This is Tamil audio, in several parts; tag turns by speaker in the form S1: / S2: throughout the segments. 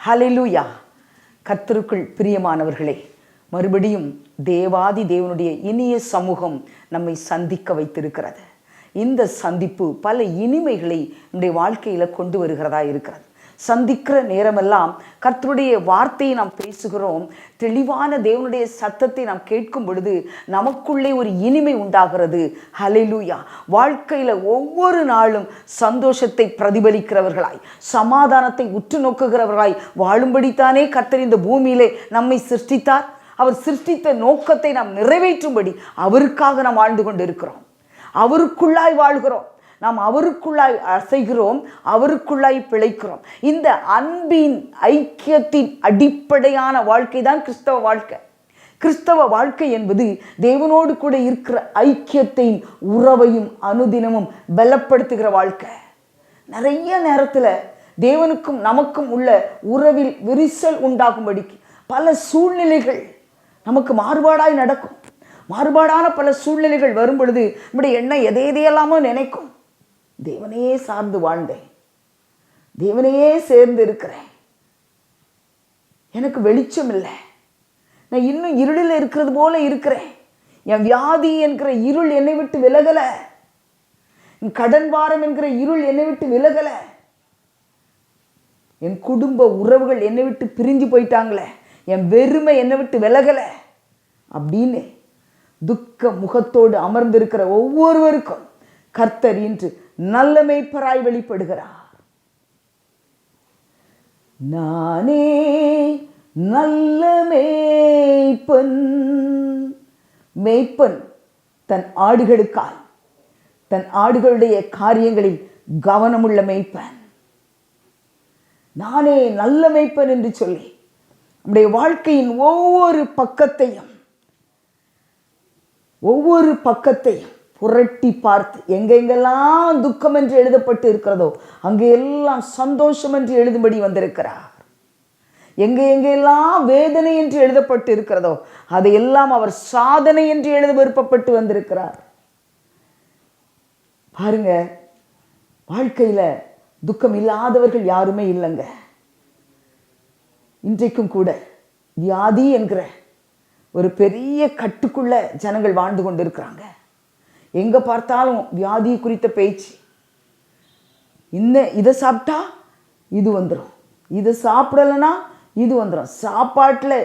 S1: ஹல்லேலூயா. கர்த்தருக்குள் பிரியமானவர்களே, மறுபடியும் தேவாதி தேவனுடைய இனிய சமூகம் நம்மை சந்திக்க வைத்திருக்கிறது. இந்த சந்திப்பு பல இனிமைகளை நம்முடைய வாழ்க்கையில் கொண்டு வருகிறதா இருக்கிறது. சந்திக்கிற நேரமெல்லாம் கர்த்தருடைய வார்த்தையை நாம் பேசுகிறோம். தெளிவான தேவனுடைய சத்தத்தை நாம் கேட்கும் பொழுது நமக்குள்ளே ஒரு இனிமை உண்டாகிறது. ஹல்லேலூயா. வாழ்க்கையில் ஒவ்வொரு நாளும் சந்தோஷத்தை பிரதிபலிக்கிறவர்களாய், சமாதானத்தை உற்று நோக்குகிறவர்களாய் வாழும்படித்தானே கர்த்தர் இந்த பூமியிலே நம்மை சிருஷ்டித்தார். அவர் சிருஷ்டித்த நோக்கத்தை நாம் நிறைவேற்றும்படி அவருக்காக நாம் வாழ்ந்து கொண்டு இருக்கிறோம். அவருக்குள்ளாய் வாழ்கிறோம், நாம் அவருக்குள்ளாய் அசைகிறோம், அவருக்குள்ளாய் பிழைக்கிறோம். இந்த அன்பின் ஐக்கியத்தின் அடிப்படையான வாழ்க்கை தான் கிறிஸ்தவ வாழ்க்கை. கிறிஸ்தவ வாழ்க்கை என்பது தேவனோடு கூட இருக்கிற ஐக்கியத்தையும் உறவையும் அனுதினமும் பலப்படுத்துகிற வாழ்க்கை. நிறைய நேரத்தில் தேவனுக்கும் நமக்கும் உள்ள உறவில் விரிசல் உண்டாகும்படிக்கு பல சூழ்நிலைகள் நமக்கு மாறுபாடாய் நடக்கும். மாறுபாடான பல சூழ்நிலைகள் வரும் பொழுது நம்முடைய எண்ணம் எதையெல்லாமோ நினைக்கும். தேவனையே சார்ந்து வாழ்ந்தேன், தேவனையே சேர்ந்து இருக்கிறேன், எனக்கு வெளிச்சம் இல்லை, நான் இன்னும் இருளில் இருக்கிறது போல இருக்கிறேன், என் வியாதி என்கிற இருள் என்னை விட்டு விலகலை, என் கடன் பாரம் என்கிற இருள் என்னை விட்டு விலகலை, என் குடும்ப உறவுகள் என்னை விட்டு பிரிஞ்சு போயிட்டாங்களே, என் வெறுமை என்னை விட்டு விலகலை அப்படின்னு துக்க முகத்தோடு அமர்ந்திருக்கிற ஒவ்வொருவருக்கும் கர்த்தர் இன்று நல்ல மேய்ப்பராய் வெளிப்படுகிறார். நானே நல்ல மேய்ப்பன். மேய்ப்பன் தன் ஆடுகளுக்காய், தன் ஆடுகளுடைய காரியங்களில் கவனமுள்ள மேய்ப்பன். நானே நல்ல மேய்ப்பன் என்று சொல்லி நம்முடைய வாழ்க்கையின் ஒவ்வொரு பக்கத்தையும் புரட்டி பார்த்து எங்கெங்கெல்லாம் துக்கம் என்று எழுதப்பட்டு இருக்கிறதோ அங்கெல்லாம் சந்தோஷம் என்று எழுதும்படி வந்திருக்கிறார். எங்கெங்கெல்லாம் வேதனை என்று எழுதப்பட்டு இருக்கிறதோ அதையெல்லாம் அவர் சாதனை என்று எழுத விருப்பப்பட்டு வந்திருக்கிறார். பாருங்க, வாழ்க்கையில துக்கம் இல்லாதவர்கள் யாருமே இல்லைங்க. இன்றைக்கும் கூட வியாதி என்கிற ஒரு பெரிய கட்டுக்குள்ள ஜனங்கள் வாழ்ந்து கொண்டு இருக்கிறாங்க. எங்க பார்த்தாலும் வியாதி குறித்த பேச்சு. இதை சாப்பிட்டா இது வந்துடும், இதை சாப்பிடலைன்னா இது வந்துடும். சாப்பாட்டில்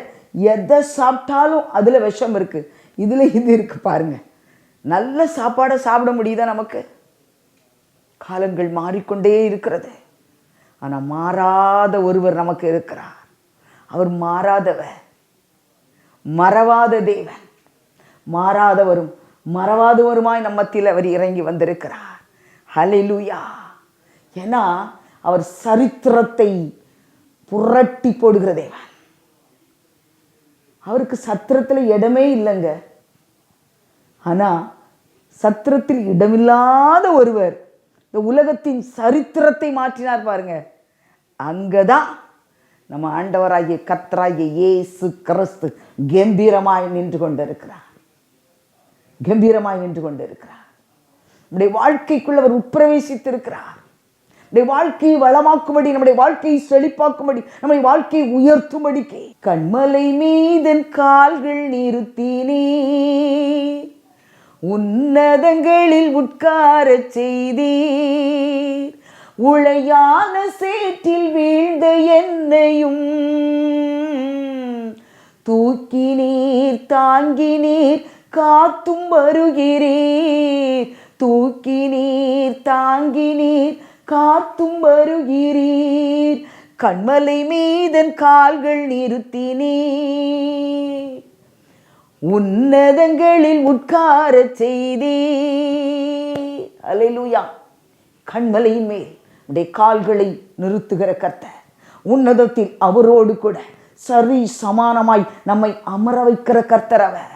S1: எதை சாப்பிட்டாலும் அதில் விஷம் இருக்கு, இதில் இது இருக்கு. பாருங்க, நல்ல சாப்பாடை சாப்பிட முடியுதா நமக்கு? காலங்கள் மாறிக்கொண்டே இருக்கிறது. ஆனால் மாறாத ஒருவர் நமக்கு இருக்கிறார். அவர் மாறாதவர், மறவாத தேவன். மாறாதவரும் மறவாதவருமாய் நம்ம மத்தியில் அவர் இறங்கி வந்திருக்கிறார். ஹல்லேலூயா. ஏன்னா அவர் சரித்திரத்தை புரட்டி போடுகிற தேவன். அவருக்கு சத்திரத்தில் இடமே இல்லைங்க. ஆனா சத்திரத்தில் இடமில்லாத ஒருவர் இந்த உலகத்தின் சரித்திரத்தை மாற்றினார். பாருங்க, அங்கதான் நம்ம ஆண்டவராகிய கர்த்தராகிய இயேசு கிறிஸ்து கம்பீரமாய் நின்று கொண்டிருக்கிறார். கம்பீரமாய் நின்று கொண்டிருக்கிறார். நம்முடைய வாழ்க்கைக்குள்ள அவர் உட்பிரவேசித்திருக்கிறார். நம்முடைய வாழ்க்கையை வளமாக்கும்படி, நம்முடைய வாழ்க்கையை செழிப்பாக்கும்படி, நம்முடைய வாழ்க்கையை உயர்த்தும்படிக்கு கண்மலை மீதன் கால்கள் நிறுத்தினே, உன்னதங்களில் உட்கார செய்தீர், உளையான சேற்றில் வீழ்ந்த என்னையும் தூக்கி நீர் தாங்கி நீர் காத்தும் வருகிறீர், தூக்கி நீர் தாங்கி நீர் காத்தும் வருகிறீர், கண்மலை மீதன் கால்கள் நிறுத்தினீர், உன்னதங்களில் உட்கார செய்தீர். அல்லேலூயா. கண்மலையின் மேல் உடைய கால்களை நிறுத்துகிற கர்த்தர், உன்னதத்தில் அவரோடு கூட சரி சமானமாய் நம்மை அமர வைக்கிற கர்த்தர். அவர்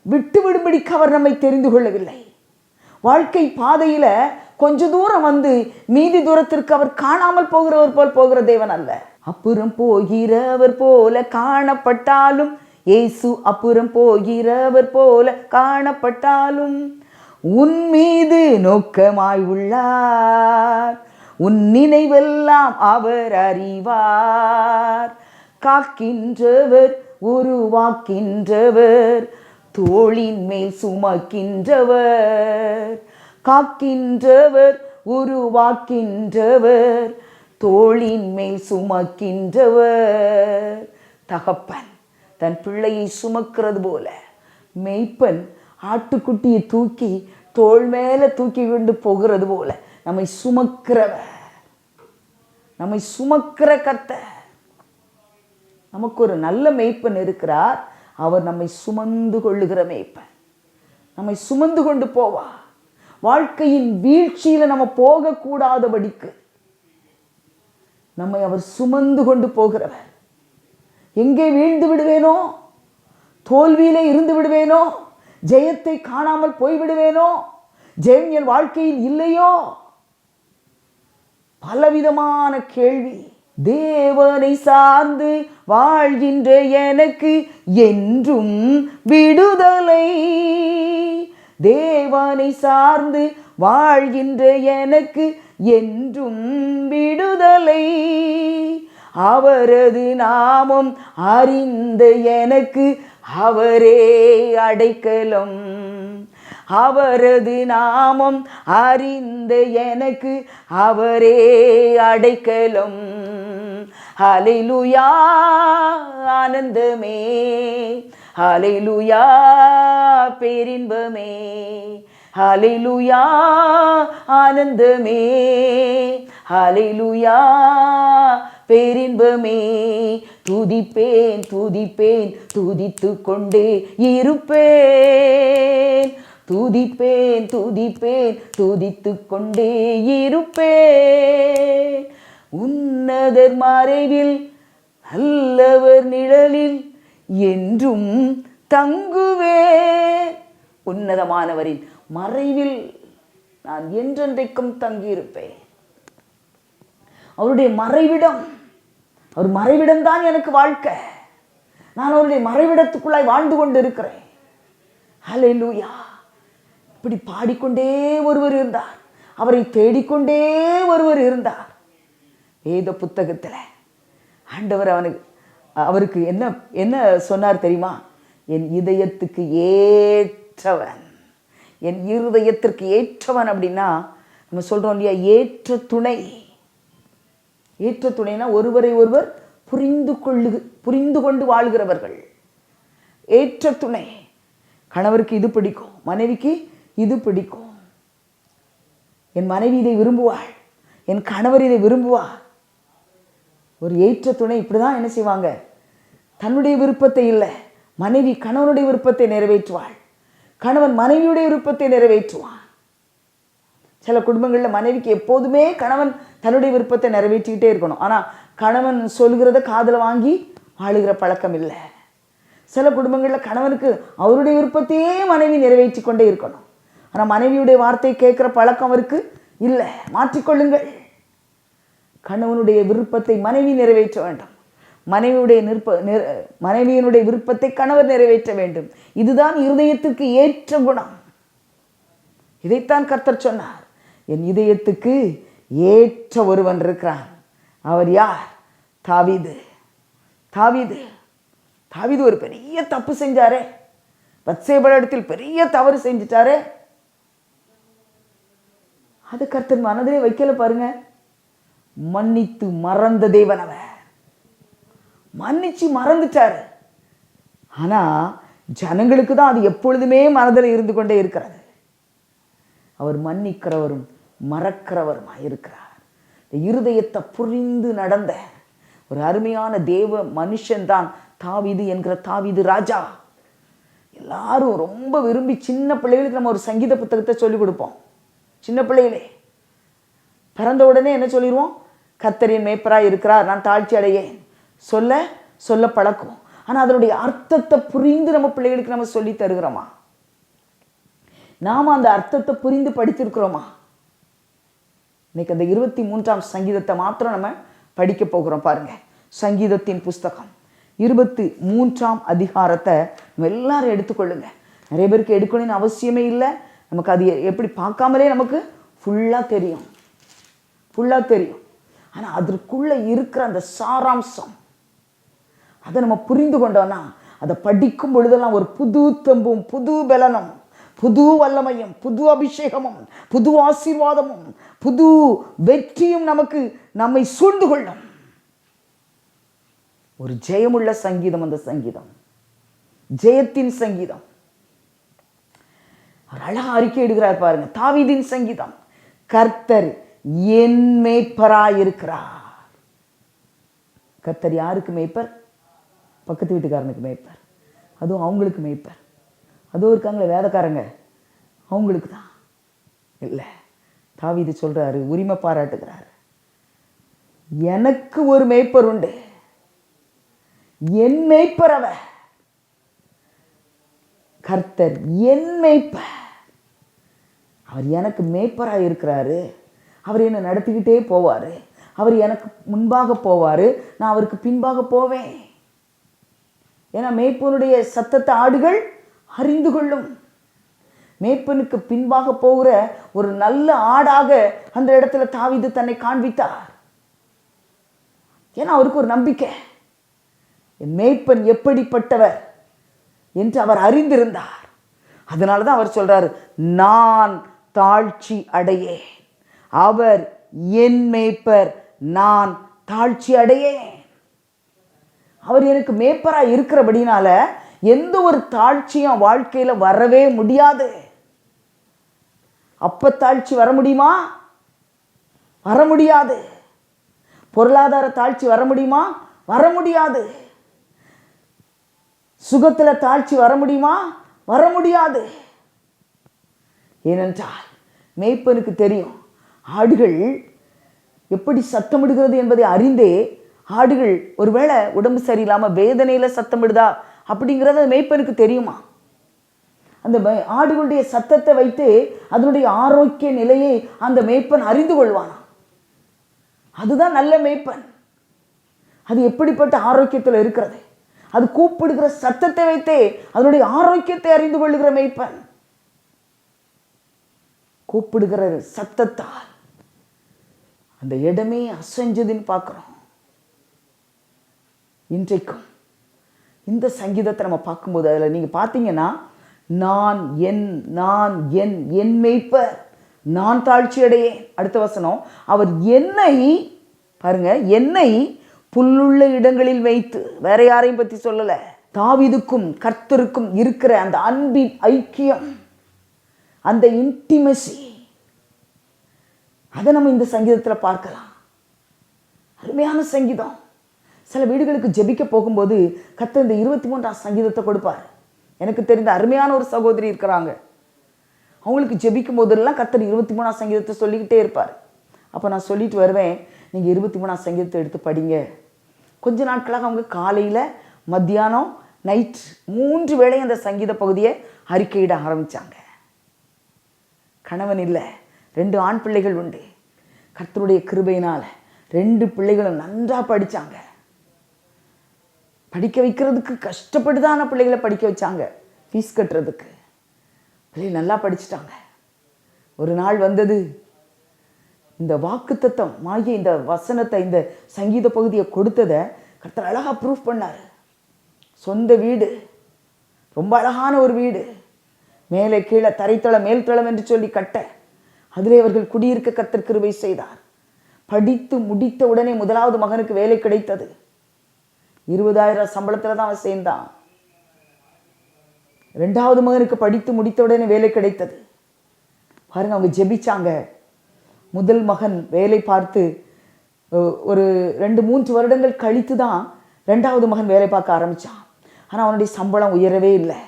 S1: விட்டுவிடும்படிக்கு அவர் நம்மை தெரிந்து கொள்ளவில்லை. வாழ்க்கை பாதையில கொஞ்ச தூரம் வந்து மீதி தூரத்திற்கு அவர் காணாமல் போகிறவர் போல் போகிற தேவன் அல்ல. அப்புறம் போகிறவர் போல காணப்பட்டாலும், இயேசு அப்புறம் போகிறவர் போல காணப்பட்டாலும் உன் மீது நோக்கமாய் உள்ளார், உன் நினைவெல்லாம் அவர் அறிவார். காக்கின்றவர், உருவாக்கின்றவர், தோளின் மேல் சுமக்கின்றவர். காக்கின்றவர், உருவாக்கின்றவர், தோளின் மேல் சுமக்கின்றவர். தகப்பன் தன் பிள்ளையை சுமக்கிறது போல மேய்ப்பன் ஆட்டுக்குட்டியை தூக்கி தோள் மேலே தூக்கி கொண்டு போகிறது போல நம்மை சுமக்கிற கர்த்தர். நமக்கு ஒரு நல்ல மேய்ப்பன் இருக்கிறார். அவர் நம்மை சுமந்து கொள்ளுகிற மேய்ப்பன். நம்மை சுமந்து கொண்டு போவா. வாழ்க்கையின் வீழ்ச்சியில் நம்ம போகக்கூடாதபடிக்கு நம்மை அவர் சுமந்து கொண்டு போகிறவர். எங்கே வீழ்ந்து விடுவேனோ, தோல்வியிலே இருந்து விடுவேனோ, ஜெயத்தை காணாமல் போய்விடுவேனோ, ஜெயம் என் வாழ்க்கையில் இல்லையோ, பலவிதமான கேள்வி. தேவனை சார்ந்து வாழ்கின்ற எனக்கு என்றும் விடுதலை. தேவனை சார்ந்து வாழ்கின்ற எனக்கு என்றும் விடுதலை. அவரது நாமம் அறிந்த எனக்கு அவரே அடைக்கலம். அவரது நாமம் அறிந்த எனக்கு அவரே அடைக்கலம். ஹல்லேலூயா ஆனந்தமே, ஹல்லேலூயா பேரின்பமே, ஹல்லேலூயா ஆனந்தமே, ஹல்லேலூயா பேரின்பமே. துதிப்பேன் துதிப்பேன் துதித்து கொண்டே இருப்பேன். துதிப்பேன் துதிப்பேன் துதித்து கொண்டே இருப்பேன். உன்னதர் மறைவில் நல்லவர் நிழலில் என்றும் தங்குவேன். உன்னதமானவரின் மறைவில் நான் என்றென்றைக்கும் தங்கியிருப்பேன். அவருடைய மறைவிடம், அவர் மறைவிடம்தான் எனக்கு வாழ்க்கை. நான் அவருடைய மறைவிடத்துக்குள்ளாய் வாழ்ந்து கொண்டு இருக்கிறேன். ஹல்லேலூயா. இப்படி பாடிக்கொண்டே ஒருவர் இருந்தார். அவரை தேடிக்கொண்டே ஒருவர் இருந்தார். வேத புத்தகத்தில் ஆண்டவர் அவருக்கு என்ன என்ன சொன்னார் தெரியுமா? என் இதயத்துக்கு ஏற்றவன். என் இருதயத்திற்கு ஏற்றவன் அப்படின்னா நம்ம சொல்கிறோம் இல்லையா, ஏற்ற துணை. ஏற்ற துணைனா ஒருவரை ஒருவர் புரிந்து கொண்டு வாழ்கிறவர்கள். ஏற்ற துணை. கணவருக்கு இது பிடிக்கும், மனைவிக்கு இது பிடிக்கும். என் மனைவி இதை விரும்புவாள், என் கணவர் இதை விரும்புவார். ஒரு ஏற்ற துணை இப்படிதான் என்ன செய்வாங்க? தன்னுடைய விருப்பத்தை இல்லை, மனைவி கணவனுடைய விருப்பத்தை நிறைவேற்றுவாள், கணவன் மனைவியுடைய விருப்பத்தை நிறைவேற்றுவான். சில குடும்பங்களில் மனைவிக்கு எப்போதுமே கணவன் தன்னுடைய விருப்பத்தை நிறைவேற்றிக்கிட்டே இருக்கணும். ஆனால் கணவன் சொல்கிறத காதில் வாங்கி வாழுகிற பழக்கம் இல்லை. சில குடும்பங்களில் கணவனுக்கு அவருடைய விருப்பத்தையே மனைவி நிறைவேற்றி கொண்டே இருக்கணும். ஆனால் மனைவியுடைய வார்த்தையை கேட்குற பழக்கம் அவருக்கு இல்லை. மாற்றிக்கொள்ளுங்கள். கணவனுடைய விருப்பத்தை மனைவி நிறைவேற்ற வேண்டும். மனைவியினுடைய விருப்பத்தை கணவர் நிறைவேற்ற வேண்டும். இதுதான் இருதயத்துக்கு ஏற்ற குணம். இதைத்தான் கர்த்தர் சொன்னார். என் இதயத்துக்கு ஏற்ற ஒருவன் இருக்கிறான். அவர் யார்? தாவீது. தாவீது தாவீது ஒரு பெரிய தப்பு செஞ்சாரே. பத்சேபாளிடத்தில் பெரிய தவறு செஞ்சிட்டாரே. அது கர்த்தர் மனதிலே வைக்கல பாருங்க. மன்னித்து மறந்த தேவன் அவர். மன்னிச்சு மறந்துட்டாரு. ஆனா ஜனங்களுக்கு தான் அது எப்பொழுதுமே மனதில் இருந்து கொண்டே இருக்கிறது. அவர் மன்னிக்கிறவரும் மறக்கிறவருமா இருக்கிறார். இருதயத்தை புரிந்து நடந்த ஒரு அருமையான தேவ மனுஷன்தான் தாவீது என்கிற தாவீது ராஜா. எல்லாரும் ரொம்ப விரும்பி சின்ன பிள்ளைகளுக்கு நம்ம ஒரு சங்கீத புத்தகத்தை சொல்லிக் கொடுப்போம். சின்ன பிள்ளைகளே பிறந்த உடனே என்ன சொல்லிடுவோம்? கர்த்தரின் மேய்ப்பராய் இருக்கிறார், நான் தாழ்ச்சி அடையேன் சொல்ல சொல்ல பழக்குவோம். ஆனால் அதனுடைய அர்த்தத்தை புரிந்து நம்ம பிள்ளைகளுக்கு நம்ம சொல்லி தருகிறோமா? நாம் அந்த அர்த்தத்தை புரிந்து படித்திருக்கிறோமா? இன்னைக்கு அந்த 23ஆம் சங்கீதத்தை மாத்திரம் நம்ம படிக்க போகிறோம். பாருங்க, சங்கீதத்தின் புஸ்தகம் 23ஆம் அதிகாரத்தை நம்ம எல்லாரும் எடுத்துக்கொள்ளுங்க. நிறைய பேருக்கு எடுக்கணும்னு அவசியமே இல்லை. நமக்கு அது எப்படி பார்க்காமலே நமக்கு ஃபுல்லாக தெரியும். ஃபுல்லாக தெரியும். ஆனால் அதற்குள்ளே இருக்கிற அந்த சாராம்சம், அதை நம்ம புரிந்து கொண்டோன்னா அதை படிக்கும் பொழுதெல்லாம் ஒரு புது தெம்பும் புது பலனும் புது வல்லமையும் புது அபிஷேகமும் புது ஆசீர்வாதமும் புது வெற்றியும் நம்மை சூழ்ந்து கொள்ளும். ஒரு ஜெயமுள்ள சங்கீதம் அந்த சங்கீதம், ஜெயத்தின் சங்கீதம். அவர் அழகா அறிக்கை இடுகிறார் பாருங்க. தாவீதின் சங்கீதம், கர்த்தர் என் மேய்ப்பராயிருக்கிறார். கர்த்தர் யாருக்கு மேய்ப்பர்? பக்கத்து வீட்டுக்காரனுக்கு மேய்ப்பர். அதுவும் அவங்களுக்கு மேய்ப்பர். அதுவும் இருக்காங்களே வேதக்காரங்க, அவங்களுக்கு தான் இல்லை. தாவீது சொல்றாரு, உரிமை பாராட்டுகிறார், எனக்கு ஒரு மேய்ப்பர் உண்டு, என் மேய்ப்பர் அவர். கர்த்தர் என் மேய்ப்பர், அவர் எனக்கு மேய்ப்பராக இருக்கிறாரு. அவர் என்னை நடத்திக்கிட்டே போவார். அவர் எனக்கு முன்பாக போவார், நான் அவருக்கு பின்பாக போவேன். ஏன்னா மேய்ப்பனுடைய சத்தத்தை ஆடுகள் அறிந்து கொள்ளும். மேய்ப்பனுக்கு பின்பாக போகிற ஒரு நல்ல ஆடாக அந்த இடத்துல தாவீது தன்னை காண்பித்தார். ஏன்னா அவருக்கு ஒரு நம்பிக்கை, என் மேய்ப்பன் எப்படிப்பட்டவர் என்று அவர் அறிந்திருந்தார். அதனால தான் அவர் சொல்றாரு, நான் தாழ்ச்சி அடையேன், அவர் என் மேய்ப்பர், நான் தாழ்ச்சி அடையேன். அவர் எனக்கு மேய்ப்பராக இருக்கிறபடினால எந்த ஒரு தாழ்ச்சியும் வாழ்க்கையில வரவே முடியாது. அப்ப தாழ்ச்சி வர முடியுமா? வர முடியாது. பொருளாதார தாழ்ச்சி வர முடியுமா? வர முடியாது. சுகத்துல தாழ்ச்சி வர முடியுமா? வர முடியாது. ஏனென்றால் மேய்ப்பனுக்கு தெரியும் ஆடுகள் எப்படி சத்தமிடுகிறது என்பதை அறிந்தே, ஆடுகள் ஒருவேளை உடம்பு சரியில்லாம வேதனையில சத்தமிடுதா அப்படிங்கிறது மேய்ப்பனுக்கு தெரியுமா? அந்த ஆடுகளுடைய சத்தத்தை வைத்து அதனுடைய ஆரோக்கிய நிலையை அந்த மேய்ப்பன் அறிந்து கொள்வானா. அதுதான் நல்ல மேய்ப்பன். அது எப்படிப்பட்ட ஆரோக்கியத்தில் இருக்கிறது, அது கூப்பிடுகிற சத்தத்தை வைத்தே அதனுடைய ஆரோக்கியத்தை அறிந்து கொள்ளுகிற மேய்ப்பன். கூப்பிடுகிற சத்தத்தால் அந்த இடமே அசைஞ்சதுன்னு பார்க்கிறோம். இன்றைக்கும் இந்த சங்கீதத்தை நம்ம பார்க்கும்போது அதில் நீங்கள் பார்த்தீங்கன்னா, நான் என் மேய்ப்பர், நான் தாழ்ச்சி அடையேன். அடுத்த வசனம், அவர் என்னை பாருங்க, என்னை புல்லுள்ள இடங்களில் வைத்து, வேற யாரையும் பற்றி சொல்லலை. தாவீதுக்கும் கர்த்தருக்கும் இருக்கிற அந்த அன்பின் ஐக்கியம், அந்த இன்டிமசி, அதை நம்ம இந்த சங்கீதத்தில் பார்க்கலாம். அருமையான சங்கீதம். சில வீடுகளுக்கு ஜெபிக்க போகும்போது கர்த்தர் இந்த 23ஆம் சங்கீதத்தை கொடுப்பார். எனக்கு தெரிந்த அருமையான ஒரு சகோதரி இருக்கிறாங்க. அவங்களுக்கு ஜெபிக்கும் போதெல்லாம் கர்த்தர் 23ஆம் சங்கீதத்தை சொல்லிக்கிட்டே இருப்பார். அப்போ நான் சொல்லிட்டு வருவேன், நீங்கள் 23ஆம் சங்கீதத்தை எடுத்து படிங்க. கொஞ்ச நாட்களாக அவங்க காலையில், மத்தியானம், நைட் 3 வேளையும் அந்த சங்கீத பகுதியை அறிக்கையிட ஆரம்பித்தாங்க. கணவன் இல்லை, 2 ஆண் பிள்ளைகள் உண்டு. கர்த்தருடைய கிருபையினால் 2 பிள்ளைகளும் நன்றாக படித்தாங்க. படிக்க வைக்கிறதுக்கு கஷ்டப்பட்டுதான பிள்ளைகளை படிக்க வச்சாங்க, ஃபீஸ் கட்டுறதுக்கு. பிள்ளைகள் நல்லா படிச்சுட்டாங்க. ஒரு நாள் வந்தது, இந்த வாக்குத்தத்தம் ஆகிய இந்த வசனத்தை, இந்த சங்கீத பகுதியை கொடுத்ததை கர்த்தர் அழகாக ப்ரூஃப் பண்ணார். சொந்த வீடு, ரொம்ப அழகான ஒரு வீடு, மேலே கீழே தரைத்தளம் மேல்தளம் என்று சொல்லி கட்ட, அதிலே அவர்கள் குடியிருக்க கர்த்தர் கிருபை செய்தார். படித்து முடித்த உடனே முதலாவது மகனுக்கு வேலை கிடைத்தது. 20,000 சம்பளத்தில் தான் அவன் சேர்ந்தான். 2வது மகனுக்கு படித்து முடித்த உடனே வேலை கிடைத்தது. பாருங்க, அவங்க ஜெபிச்சாங்க. முதல் மகன் வேலை பார்த்து ஒரு 2-3 வருடங்கள் கழித்து தான் 2வது மகன் வேலை பார்க்க ஆரம்பித்தான். ஆனால் அவனுடைய சம்பளம் உயரவே இல்லை.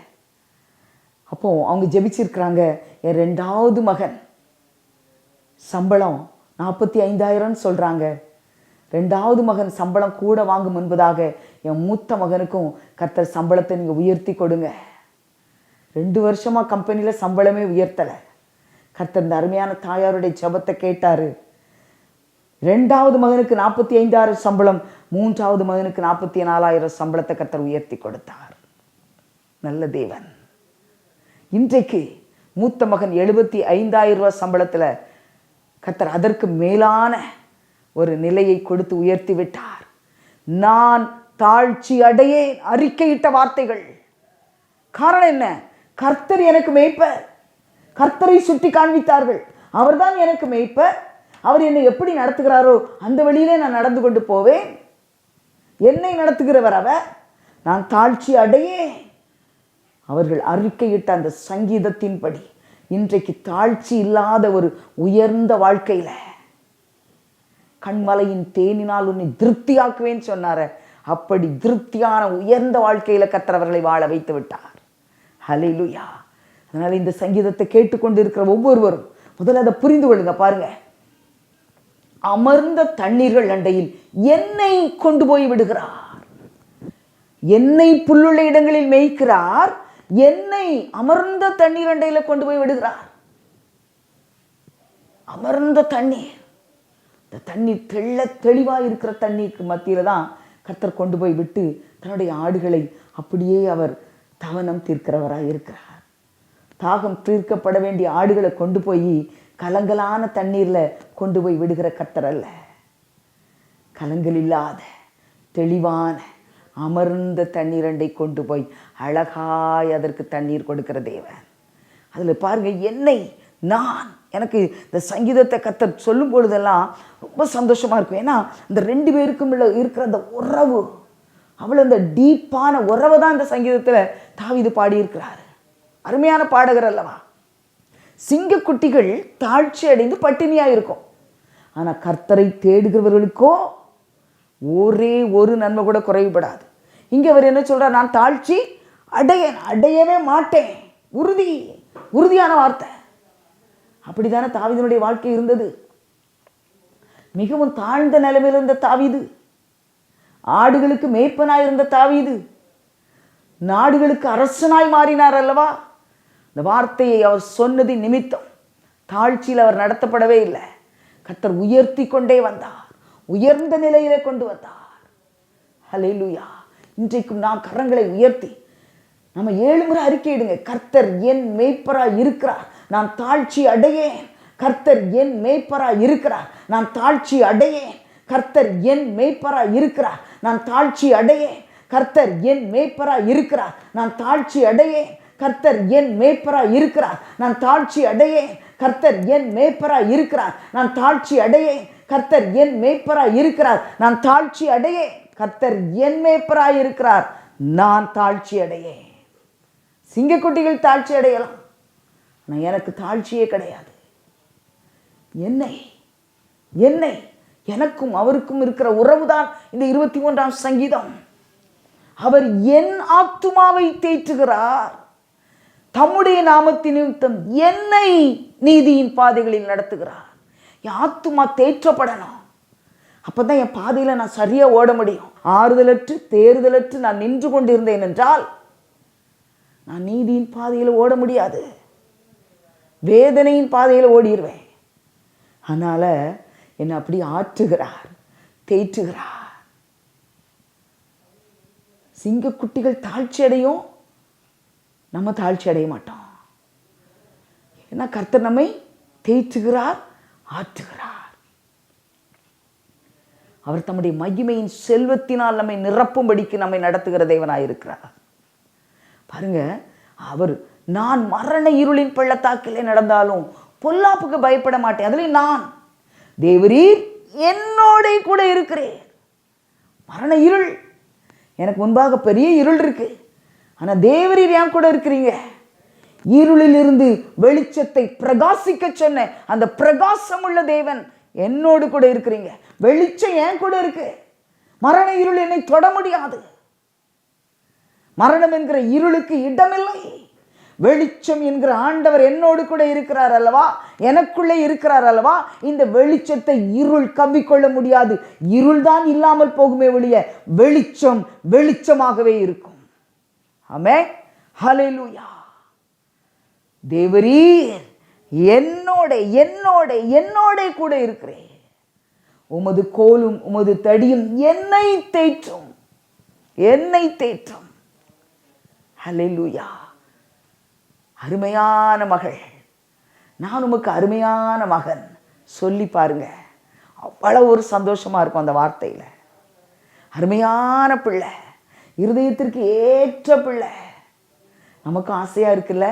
S1: அப்போது அவங்க ஜெபிச்சிருக்கிறாங்க, என் 2வது மகன் சம்பளம் 45,000 சொல்கிறாங்க. 2வது மகன் சம்பளம் கூட வாங்கும் என்பதாக என் மூத்த மகனுக்கும் கர்த்தர் சம்பளத்தை நீங்கள் உயர்த்தி கொடுங்க. 2 வருஷமாக கம்பெனியில் சம்பளமே உயர்த்தலை. கர்த்தர் இந்த அருமையான தாயாருடைய ஜெபத்தை கேட்டார். 2வது மகனுக்கு 45,000 சம்பளம், 3வது மகனுக்கு 44,000 சம்பளத்தை கர்த்தர் உயர்த்தி கொடுத்தார். நல்ல தேவன். இன்றைக்கு மூத்த மகன் 75,000 சம்பளத்தில் கர்த்தர் அதற்கு மேலான ஒரு நிலையை கொடுத்து உயர்த்தி விட்டார். நான் தாழ்ச்சி அடையேன், அறிக்கையிட்ட வார்த்தைகள். காரணம் என்ன? கர்த்தர் எனக்கு மேய்ப்பர். கர்த்தரை சுட்டி காண்பித்தார்கள். அவர்தான் எனக்கு மேய்ப்பர். அவர் என்னை எப்படி நடத்துகிறாரோ அந்த வழியிலே நான் நடந்து கொண்டு போவேன். என்னை நடத்துகிறவர் அவர். நான் தாழ்ச்சி அடையேன். அவர்கள் அறிக்கையிட்ட அந்த சங்கீதத்தின்படி இன்றைக்கு தாழ்ச்சி இல்லாத ஒரு உயர்ந்த வாழ்க்கையில கண்மலையின் தேனினால் உன்னை திருப்தியாக்குவேன்னு சொன்னார, அப்படி திருப்தியான உயர்ந்த வாழ்க்கையில கர்த்தர் அவர்களை வாழ வைத்து விட்டார். ஹல்லேலூயா. அதனால இந்த சங்கீதத்தை கேட்டுக்கொண்டு இருக்கிற ஒவ்வொருவரும் முதல்ல அதை புரிந்து கொள்ளுங்க. பாருங்க, அமர்ந்த தண்ணீர்கள் அண்டையில் என்னை கொண்டு போய் விடுகிறார். என்னை புல்லுள்ள இடங்களில் மேய்க்கிறார். என்னை அமர்ந்த தண்ணீர் அண்டையில கொண்டு போய் விடுகிறார். அமர்ந்த தண்ணீர், இந்த தண்ணீர் தெளிவா இருக்கிற தண்ணீருக்கு மத்தியில தான் கர்த்தர் கொண்டு போய் விட்டு தன்னுடைய ஆடுகளை அப்படியே அவர் தவனம் தீர்க்கிறவராக இருக்கிறார். தாகம் தீர்க்கப்பட வேண்டிய ஆடுகளை கொண்டு போய் கலங்கலான தண்ணீர்ல கொண்டு போய் விடுகிற கர்த்தர் அல்ல. கலங்கள் இல்லாத தெளிவான அமர்ந்த தண்ணீரண்டை கொண்டு போய் அழகாய் அதற்கு தண்ணீர் கொடுக்கிற தேவன். அதில் பாருங்க, என்னை நான், எனக்கு இந்த சங்கீதத்தை கர்த்தர் சொல்லும் பொழுதெல்லாம் ரொம்ப சந்தோஷமா இருக்கும். ஏன்னா இந்த ரெண்டு பேருக்கும் இருக்கிற அந்த உறவு, அவ்வளோ அந்த டீப்பான உறவை தான் இந்த சங்கீதத்தில் தாவீது பாடியிருக்கிறார். அருமையான பாடகர் அல்லவா. சிங்கக்குட்டிகள் தாழ்ச்சி அடைந்து பட்டினியாக இருக்கும். ஆனால் கர்த்தரை தேடுகிறவர்களுக்கோ ஒரே ஒரு நன்மை கூட குறைவுபடாது. இங்கே அவர் என்ன சொல்றார்? நான் தாழ்ச்சி அடையவே மாட்டேன். உறுதியான வார்த்தை. அப்படித்தானே தாவீதினுடைய வாழ்க்கை இருந்தது. மிகவும் தாழ்ந்த நிலைமையில் இருந்த தாவீது, ஆடுகளுக்கு மேய்ப்பனாய் இருந்த தாவீது நாடுகளுக்கு அரசனாய் மாறினார் அல்லவா. இந்த வார்த்தையை அவர் சொன்னதின் நிமித்தம் தாழ்ச்சியில் அவர் நடத்தப்படவே இல்லை. கர்த்தர் உயர்த்தி கொண்டே வந்தார், உயர்ந்த நிலையிலே கொண்டு வந்தார். ஹல்லேலூயா. இன்றைக்கும் நாம் கரங்களை உயர்த்தி நம்ம 7 முறை அறிக்கையிடுங்க. கர்த்தர் என் மேய்ப்பராய் இருக்கிறார், நான் தாழ்ச்சி அடையேன். கர்த்தர் என் மேய்ப்பராய் இருக்கிறார், நான் தாழ்ச்சி அடையேன். கர்த்தர் என் மேய்ப்பராய் இருக்கிறார், நான் தாழ்ச்சி அடையேன். கர்த்தர் என் மேய்ப்பராய் இருக்கிறார், நான் தாழ்ச்சி அடையேன். கர்த்தர் என் மேய்ப்பராய் இருக்கிறார், நான் தாழ்ச்சி அடையேன். கர்த்தர் என் மேய்ப்பராய் இருக்கிறார், நான் தாழ்ச்சி அடையேன். கர்த்தர் என் மேய்ப்பராய் இருக்கிறார், நான் தாழ்ச்சி அடையேன். கர்த்தர் என் மேய்ப்பராய் இருக்கிறார், நான் தாழ்ச்சி அடையேன். சிங்கக்குட்டிகள் தாழ்ச்சி அடையலாம், ஆனால் எனக்கு தாழ்ச்சியே கிடையாது. என்னை எனக்கும் அவருக்கும் இருக்கிற உறவுதான் இந்த 23ஆம் சங்கீதம். அவர் என் ஆத்துமாவை தேற்றுகிறார், தம்முடைய நாமத்தின் நிமித்தம் என்னை நீதியின் பாதைகளில் நடத்துகிறார். என் ஆத்துமா தேற்றப்படணும், அப்பதான் என் பாதையில நான் சரியா ஓட முடியும். ஆறுதலற்று தேறுதலற்று நான் நின்று கொண்டிருந்தேன் என்றால் நான் நீதியின் பாதையில் ஓட முடியாது, வேதனையின் பாதையில் ஓடிடுவேன். அதனால என்னை அப்படி ஆற்றுகிறார், தேற்றுகிறார். சிங்கக்குட்டிகள் தாழ்ச்சி அடையும், நம்ம தாழ்ச்சி அடைய மாட்டோம். ஏன்னா கர்த்தர் நம்மை தேற்றுகிறார், ஆற்றுகிறார். அவர் தம்முடைய மகிமையின் செல்வத்தினால் நம்மை நிரப்பும்படிக்கு நம்மை நடத்துகிற தேவனாயிருக்கிறார். பாருங்க, அவர் நான் மரண இருளின் பள்ளத்தாக்கிலே நடந்தாலும் பொல்லாப்புக்கு பயப்பட மாட்டேன். அதுல நான் தேவரீர் என்னோட கூட இருக்கிறேன். மரண இருள், எனக்கு முன்பாக பெரிய இருள் இருக்கு, ஆனா தேவரீர் என் கூட இருக்கிறீங்க. இருளில் இருந்து வெளிச்சத்தை பிரகாசிக்க சொன்ன அந்த பிரகாசம் உள்ள தேவன் என்னோடு கூட இருக்கிறீங்க. வெளிச்சம் என் கூட இருக்கு. மரண இருள் என்னை தொட முடியாது. மரணம் என்கிற இருளுக்கு இடமில்லை. வெளிச்சம் என்கிற ஆண்டவர் என்னோடு கூட இருக்கிறார் அல்லவா, எனக்குள்ளே இருக்கிறார் அல்லவா. இந்த வெளிச்சத்தை இருள் கவ்விக்கொள்ள முடியாது. இருள் தான் இல்லாமல் போகுமே ஒழிய வெளிச்சம் வெளிச்சமாகவே இருக்கும். ஆமென், ஹல்லேலூயா. தேவரீர் என்னோட என்னோட என்னோட கூட இருக்கிறேன். உமது கோலும் உமது தடியும் என்னை தேற்றும், என்னை தேற்றும். ஹல்லேலூயா. அருமையான மகள், நான் உமக்கு அருமையான மகன். சொல்லி பாருங்க, அவ்வளோ ஒரு சந்தோஷமாக இருக்கும் அந்த வார்த்தையில். அருமையான பிள்ளை, இருதயத்திற்கு ஏற்ற பிள்ளை. நமக்கு ஆசையாக இருக்குல்ல,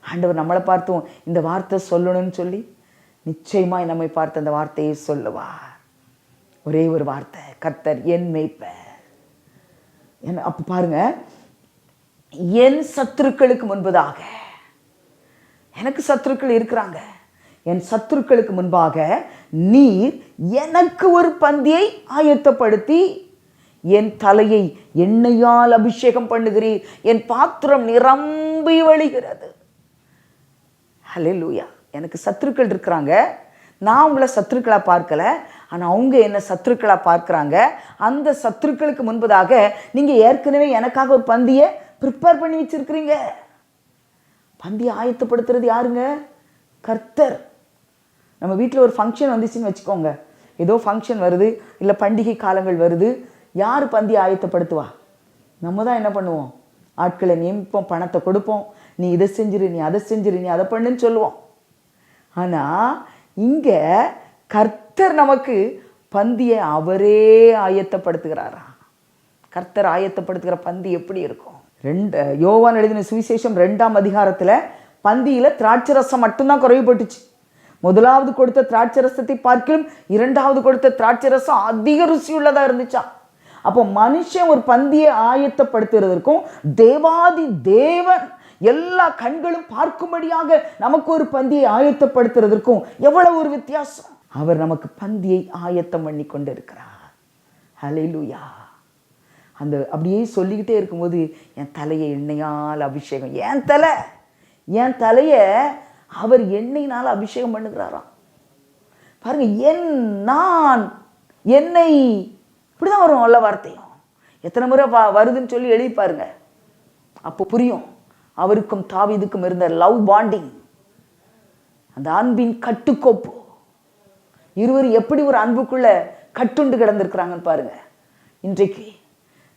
S1: ஆண்டவர் நம்மளை பார்த்தும் இந்த வார்த்தை சொல்லணும்னு சொல்லி நிச்சயமாய் நம்மை பார்த்து அந்த வார்த்தையை சொல்லுவார். ஒரே ஒரு வார்த்தை, கர்த்தர் என் மேய்ப்பர். அப்போ பாருங்க, என் சத்துருக்களுக்கு முன்பதாக, எனக்கு சத்துருக்கள் இருக்கிறாங்க, என் சத்துருக்களுக்கு முன்பாக நீர் எனக்கு ஒரு பந்தியை ஆயத்தப்படுத்தி என் தலையை எண்ணெயால் அபிஷேகம் பண்ணுகிறீர், என் பாத்திரம் நிரம்பி வழிகிறது. ஹல்லேலூயா. எனக்கு சத்துருக்கள் இருக்கிறாங்க, நான் உங்களை சத்துருக்களாக பார்க்கல, ஆனால் அவங்க என்ன சத்துருக்களாக பார்க்குறாங்க. அந்த சத்துருக்களுக்கு முன்பதாக நீங்கள் ஏற்கனவே எனக்காக ஒரு பந்தியை ப்ரிப்பேர் பண்ணி வச்சுருக்கிறீங்க. பந்தியை ஆயத்தப்படுத்துறது யாருங்க? கர்த்தர். நம்ம வீட்டில் ஒரு ஃபங்க்ஷன் வந்துச்சுன்னு வச்சுக்கோங்க, ஏதோ ஃபங்க்ஷன் வருது, இல்லை பண்டிகை காலங்கள் வருது, யார் பந்தியை ஆயத்தப்படுத்துவா? நம்ம தான் என்ன பண்ணுவோம்? ஆட்களை நியமிப்போம், பணத்தை கொடுப்போம், நீ இதை செஞ்சிரு, நீ அதை செஞ்சிரு, நீ அதை பண்ணுன்னு சொல்லுவோம். ஆனால் இங்கே கர்த்தர் நமக்கு பந்தியை அவரே ஆயத்தப்படுத்துகிறாரா. கர்த்தர் ஆயத்தப்படுத்துகிற பந்தி எப்படி இருக்கும்? யோவான் எழுதின சுவிசேஷம் 2ஆம் அதிகாரத்தில் பந்தியில் திராட்சை ரசம் மட்டும்தான் குறைவுபட்டுச்சு. முதலாவது கொடுத்த திராட்சை ரசத்தை பார்க்கலும் 2வது கொடுத்த திராட்சை ரசம் அதிக ருசியுள்ளதாக இருந்துச்சா. அப்போ மனுஷன் ஒரு பந்தியை ஆயத்தப்படுத்துறதற்கும் தேவாதி தேவன் எல்லா கண்களும் பார்க்கும்படியாக நமக்கு ஒரு பந்தியை ஆயத்தப்படுத்துறதற்கும் எவ்வளவு ஒரு வித்தியாசம். அவர் நமக்கு பந்தியை ஆயத்தம் பண்ணி கொண்டு இருக்கிறார். ஹல்லேலூயா. அந்த அப்படியே சொல்லிக்கிட்டே இருக்கும்போது என் தலையை எண்ணெயால் அபிஷேகம், என் தலையை அவர் எண்ணெயினால் அபிஷேகம் பண்ணுகிறாராம். பாருங்க, நான் என்னை இப்படிதான் வரும் எல்லா வார்த்தையும். எத்தனை முறை வருதுன்னு சொல்லி எழுதி பாருங்க, அப்போ புரியும். அவருக்கும் தாவீதுக்கும் இருந்த லவ் பாண்டிங், அந்த அன்பின் கட்டுக்கோப்பு, இருவர் எப்படி ஒரு அன்புக்குள்ள கட்டுண்டு கிடந்திருக்கிறாங்கன்னு பாருங்க. இன்றைக்கு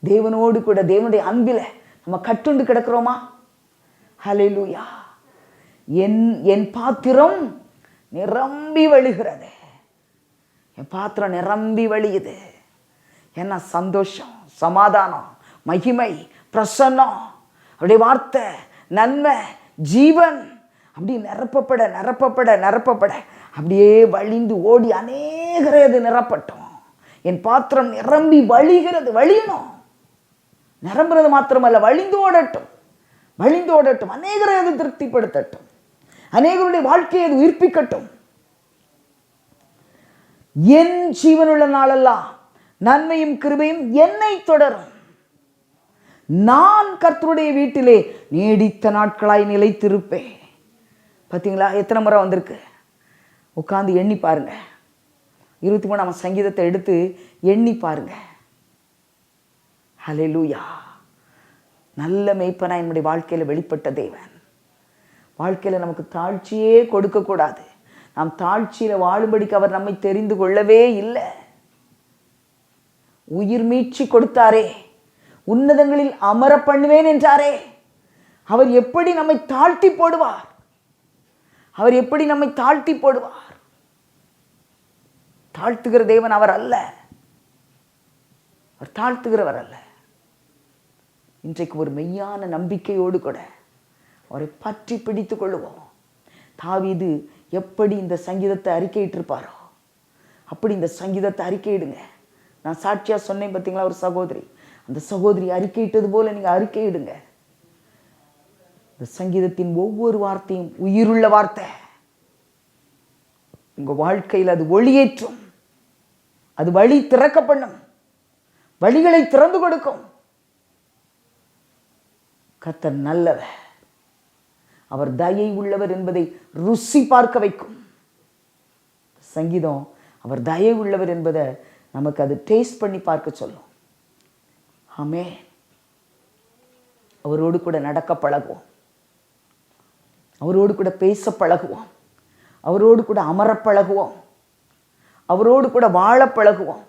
S1: தேவனோடு கூட தேவனுடைய அன்பில நம்ம கட்டுண்டு கிடக்கிறோமா? ஹல்லேலூயா. என் பாத்திரம் நிரம்பி வழிகிறது, என் பாத்திரம் நிரம்பி வழியுது. என்ன சந்தோஷம், சமாதானம், மகிமை, பிரசன்னம், அப்படியே வார்த்தை, நன்மை, ஜீவன் அப்படி நிரப்பப்பட நிரப்பப்பட நிரப்பப்பட அப்படியே வழிந்து ஓடி அநேகரை அது நிரப்பட்டும். என் பாத்திரம் நிரம்பி வழிகிறது. வழியணும், நிரம்புறது மாத்திரமல்ல, வழிந்து ஓடட்டும், வழிந்து ஓடட்டும். அநேகரை அது திருப்திப்படுத்தட்டும், அநேகருடைய வாழ்க்கையை அது உயிர்ப்பிக்கட்டும். என் ஜீவனுள்ள நாளெல்லாம் நன்மையும் கிருபையும் என்னை தொடரும், நான் கர்த்தருடைய வீட்டிலே நீடித்த நாட்களாய் நிலைத்திருப்பேன். பார்த்தீங்களா எத்தனை முறை வந்திருக்கு? உட்காந்து எண்ணி பாருங்க. 23ஆம் சங்கீதத்தை எடுத்து எண்ணி பாருங்க. ஹல்லேலூயா. நல்ல மேய்ப்பனா என்னுடைய வாழ்க்கையில் வெளிப்பட்ட தேவன். வாழ்க்கையில் நமக்கு தாழ்ச்சியே கொடுக்கக்கூடாது. நாம் தாழ்ச்சியில் வாழும்படிக்கு அவர் நம்மை தெரிந்து கொள்ளவே இல்லை. உயிர் மீட்சி கொடுத்தாரே, உன்னதங்களில் அமர பண்ணுவேன் என்றாரே, அவர் எப்படி நம்மை தாழ்த்தி போடுவார்? அவர் எப்படி நம்மை தாழ்த்தி போடுவார்? தாழ்த்துகிற தேவன் அவர் அல்ல, அவர் தாழ்த்துகிறவர் அல்ல. இன்றைக்கு ஒரு மெய்யான நம்பிக்கையோடு கூட அவரை பற்றி பிடித்து கொள்ளுவோம். தாவீது எப்படி இந்த சங்கீதத்தை அறிக்கையிட்டிருப்பாரோ அப்படி இந்த சங்கீதத்தை அறிக்கையிடுங்க. நான் சாட்சியா சொன்னேன் பார்த்தீங்களா, ஒரு சகோதரி, அந்த சகோதரி அறிக்கையிட்டது போல நீங்க அறிக்கையிடுங்க. இந்த சங்கீதத்தின் ஒவ்வொரு வார்த்தையும் உயிருள்ள வார்த்தை. உங்க வாழ்க்கையில் அது ஒளியேற்றும், அது வழி திறக்க பண்ணும், வழிகளை திறந்து கொடுக்கும். கர்த்தர் நல்லவர், அவர் தயை உள்ளவர் என்பதை ருசி பார்க்க வைக்கும். சங்கீதம் அவர் தயை உள்ளவர் என்பதை நமக்கு அது டேஸ்ட் பண்ணி பார்க்க சொல்லும். ஆமென். அவரோடு கூட நடக்க பழகுவோம், அவரோடு கூட பேச பழகுவோம், அவரோடு கூட அமர பழகுவோம், அவரோடு கூட வாழ பழகுவோம்.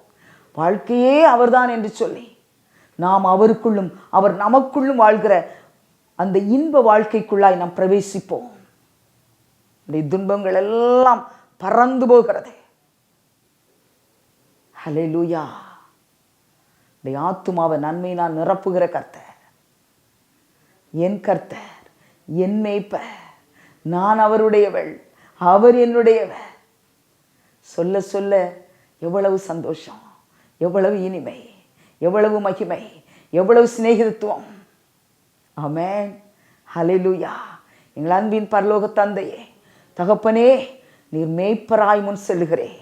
S1: வாழ்க்கையே அவர்தான் என்று சொல்லி நாம் அவருக்குள்ளும் அவர் நமக்குள்ளும் வாழ்கிற அந்த இன்ப வாழ்க்கைக்குள்ளாய் நாம் பிரவேசிப்போம். இந்த துன்பங்கள் எல்லாம் பறந்து போகிறது. ஹல்லேலூயா. உடைய ஆத்துமாவை நன்மை நான் நிரப்புகிற கர்த்தர், என் கர்த்தர், என் மேய்ப்பர், நான் அவருடையவள், அவர் என்னுடையவர். சொல்ல சொல்ல எவ்வளவு சந்தோஷம், எவ்வளவு இனிமை, எவ்வளவு மகிமை, எவ்வளவு சிநேகிதத்துவம். ஆமென். ஹல்லேலூயா. எங்கள் அன்பின் பரலோக தந்தையே, தகப்பனே, நீர் மேய்ப்பராய் முன் செல்லுகிறீர்,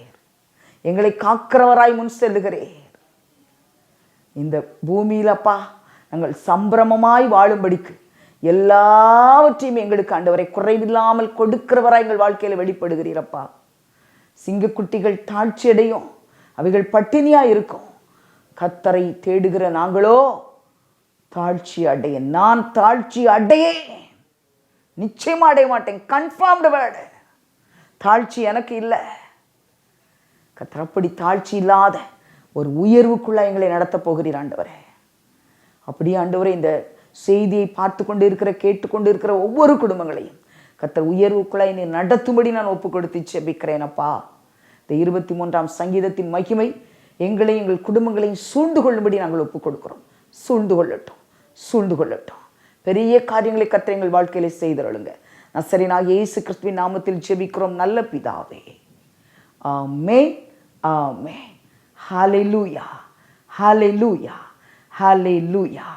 S1: எங்களை காக்கிறவராய் முன் செல்லுகிறீர். இந்த பூமியில் அப்பா நாங்கள் சம்பிரமமாய் வாழும்படிக்கு எல்லாவற்றையும் எங்களுக்கு ஆண்டவரை குறைவில்லாமல் கொடுக்கிறவராய் எங்கள் வாழ்க்கையில் வெளிப்படுகிறீரப்பா. சிங்கக்குட்டிகள் தாழ்ச்சி அடையும், அவைகள் பட்டினியாக இருக்கும். கர்த்தரை தேடுகிற நாங்களோ தாழ்ச்சி அடைய, நான் தாழ்ச்சி அடைய நிச்சயமா அடைய மாட்டேன். Confirmed word. தாழ்ச்சி எனக்கு இல்லை. கர்த்தர் அப்படி தாழ்ச்சி இல்லாத ஒரு உயர்வுக்குள்ள எங்களை நடத்த போகிறீர் ஆண்டவரே. அப்படியே ஆண்டவரே, இந்த செய்தியை பார்த்து கொண்டு இருக்கிற, கேட்டுக்கொண்டு இருக்கிற ஒவ்வொரு குடும்பங்களையும் கர்த்தர் உயர்வுக்குள்ள என்னை நடத்தும்படி நான் ஒப்பு கொடுத்து செபிக்கிறேன் அப்பா. இந்த 23ஆம் சங்கீதத்தின் மகிமை எங்களையும் எங்கள் குடும்பங்களையும் சூழ்ந்து கொள்ளும்படி நாங்கள் ஒப்புக் கொடுக்கிறோம். சூழ்ந்து கொள்ளட்டும், சூழ்ந்து கொள்ளட்டும். பெரிய காரியங்களை கர்த்தர் எங்கள் வாழ்க்கையில செய்தருளுங்க. நசரேயனாகிய இயேசு கிறிஸ்துவின் நாமத்தில் ஜெபிக்கிறோம் நல்ல பிதாவே. ஆமென், ஆமென். ஹல்லேலூயா, ஹல்லேலூயா, ஹல்லேலூயா.